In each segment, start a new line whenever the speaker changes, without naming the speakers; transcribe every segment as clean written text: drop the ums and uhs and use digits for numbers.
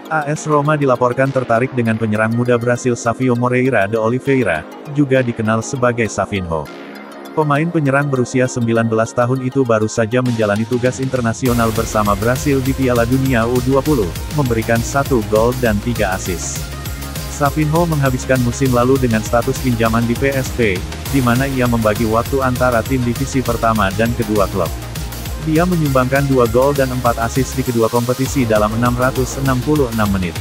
AS Roma dilaporkan tertarik dengan penyerang muda Brasil Savio Moreira de Oliveira, juga dikenal sebagai Savinho. Pemain penyerang berusia 19 tahun itu baru saja menjalani tugas internasional bersama Brasil di Piala Dunia U20, memberikan 1 gol dan 3 assist. Savinho menghabiskan musim lalu dengan status pinjaman di PSV, di mana ia membagi waktu antara tim divisi pertama dan kedua klub. Dia menyumbangkan 2 gol dan 4 assist di kedua kompetisi dalam 666 menit.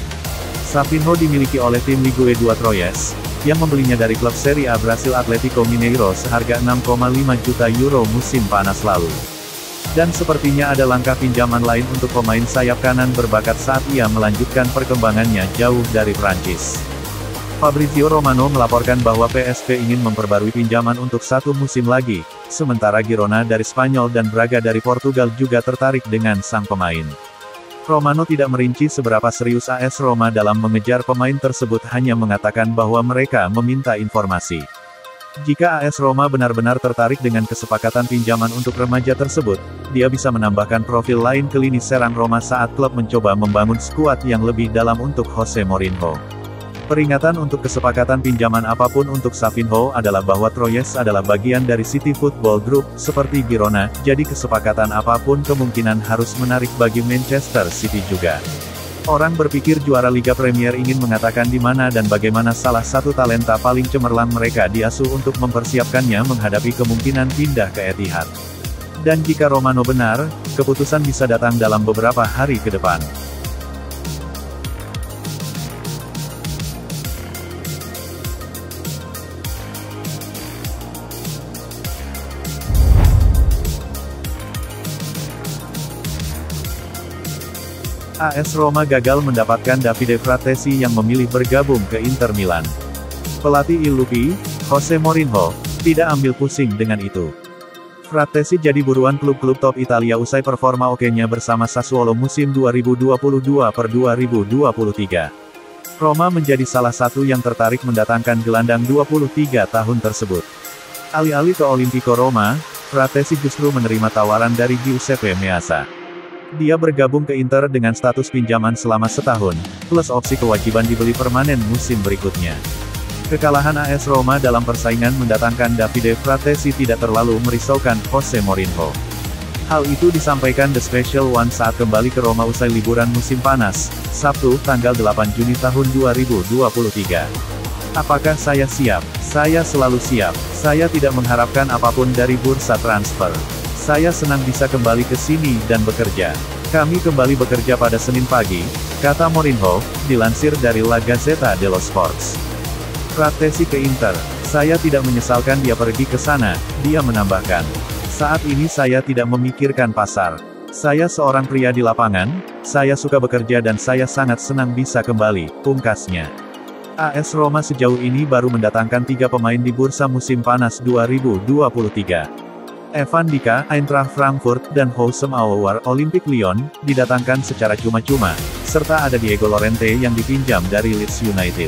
Savinho dimiliki oleh tim Ligue 2 Troyes, yang membelinya dari klub Serie A Brasil Atlético Mineiro seharga 6,5 juta euro musim panas lalu. Dan sepertinya ada langkah pinjaman lain untuk pemain sayap kanan berbakat saat ia melanjutkan perkembangannya jauh dari Prancis. Fabrizio Romano melaporkan bahwa PSV ingin memperbarui pinjaman untuk 1 musim lagi, sementara Girona dari Spanyol dan Braga dari Portugal juga tertarik dengan sang pemain. Romano tidak merinci seberapa serius AS Roma dalam mengejar pemain tersebut, hanya mengatakan bahwa mereka meminta informasi. Jika AS Roma benar-benar tertarik dengan kesepakatan pinjaman untuk remaja tersebut, dia bisa menambahkan profil lain ke lini serang Roma saat klub mencoba membangun skuad yang lebih dalam untuk Jose Mourinho. Peringatan untuk kesepakatan pinjaman apapun untuk Savinho adalah bahwa Troyes adalah bagian dari City Football Group, seperti Girona, jadi kesepakatan apapun kemungkinan harus menarik bagi Manchester City juga. Orang berpikir juara Liga Premier ingin mengatakan di mana dan bagaimana salah satu talenta paling cemerlang mereka diasuh untuk mempersiapkannya menghadapi kemungkinan pindah ke Etihad. Dan jika Romano benar, keputusan bisa datang dalam beberapa hari ke depan. AS Roma gagal mendapatkan Davide Fratesi yang memilih bergabung ke Inter Milan. Pelatih Il Lupi, Jose Mourinho, tidak ambil pusing dengan itu. Fratesi jadi buruan klub-klub top Italia usai performa oke-nya bersama Sassuolo musim 2022-2023. Roma menjadi salah satu yang tertarik mendatangkan gelandang 23 tahun tersebut. Alih-alih ke Olimpico Roma, Fratesi justru menerima tawaran dari Giuseppe Meazza. Dia bergabung ke Inter dengan status pinjaman selama setahun, plus opsi kewajiban dibeli permanen musim berikutnya. Kekalahan AS Roma dalam persaingan mendatangkan Davide Fratesi tidak terlalu merisaukan Jose Mourinho. Hal itu disampaikan The Special One saat kembali ke Roma usai liburan musim panas, Sabtu, tanggal 8 Juni tahun 2023. Apakah saya siap? Saya selalu siap. Saya tidak mengharapkan apapun dari bursa transfer. Saya senang bisa kembali ke sini dan bekerja. Kami kembali bekerja pada Senin pagi, kata Mourinho, dilansir dari La Gazzetta dello Sport. Fratesi ke Inter. Saya tidak menyesalkan dia pergi ke sana, dia menambahkan. Saat ini saya tidak memikirkan pasar. Saya seorang pria di lapangan, saya suka bekerja dan saya sangat senang bisa kembali, pungkasnya. AS Roma sejauh ini baru mendatangkan 3 pemain di bursa musim panas 2023. Evan Dika, Eintracht Frankfurt, dan Houssem Aouar, Olympique Lyon, didatangkan secara cuma-cuma, serta ada Diego Llorente yang dipinjam dari Leeds United.